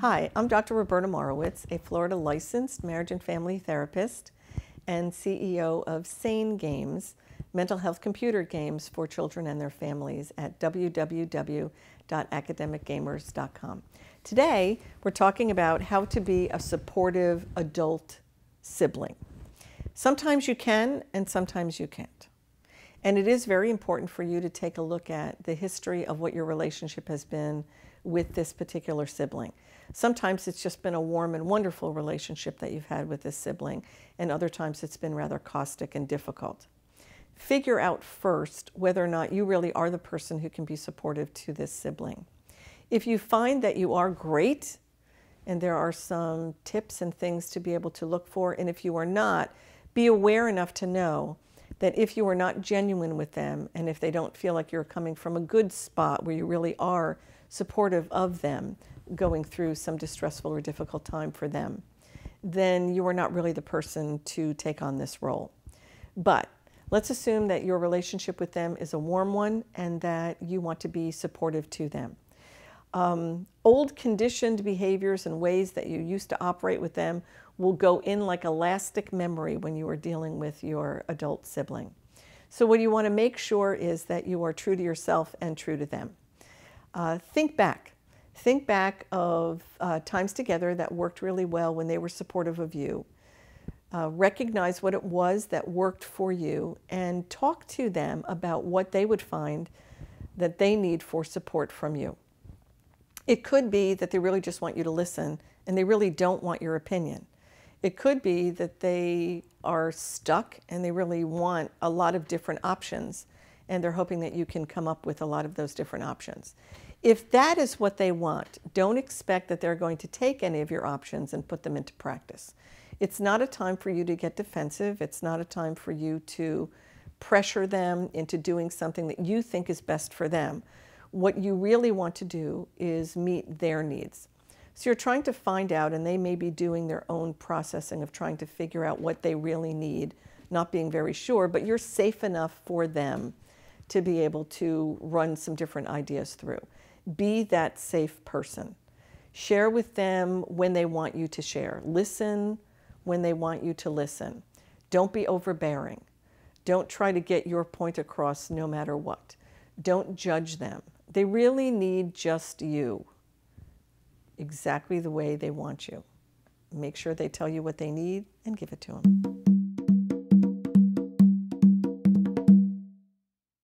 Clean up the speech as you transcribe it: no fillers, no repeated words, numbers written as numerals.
Hi, I'm Dr. Roberta Marowitz, a Florida licensed marriage and family therapist and CEO of Sane Games, mental health computer games for children and their families at www.academicgamers.com. Today, we're talking about how to be a supportive adult sibling. Sometimes you can and sometimes you can't. And it is very important for you to take a look at the history of what your relationship has been with this particular sibling. Sometimes it's just been a warm and wonderful relationship that you've had with this sibling, and other times it's been rather caustic and difficult. Figure out first whether or not you really are the person who can be supportive to this sibling. If you find that you are great, and there are some tips and things to be able to look for, and if you are not, be aware enough to know that if you are not genuine with them, and if they don't feel like you're coming from a good spot where you really are supportive of them going through some distressful or difficult time for them, then you are not really the person to take on this role. But let's assume that your relationship with them is a warm one and that you want to be supportive to them. Old conditioned behaviors and ways that you used to operate with them will go in like elastic memory when you are dealing with your adult sibling. So what you want to make sure is that you are true to yourself and true to them. Think back. Think back of times together that worked really well when they were supportive of you. Recognize what it was that worked for you and talk to them about what they would find that they need for support from you. It could be that they really just want you to listen and they really don't want your opinion. It could be that they are stuck and they really want a lot of different options and they're hoping that you can come up with a lot of those different options. If that is what they want, don't expect that they're going to take any of your options and put them into practice. It's not a time for you to get defensive. It's not a time for you to pressure them into doing something that you think is best for them. What you really want to do is meet their needs. So you're trying to find out, and they may be doing their own processing of trying to figure out what they really need, not being very sure, but you're safe enough for them to be able to run some different ideas through. Be that safe person. Share with them when they want you to share. Listen when they want you to listen. Don't be overbearing. Don't try to get your point across no matter what. Don't judge them. They really need just you, exactly the way they want you. Make sure they tell you what they need and give it to them.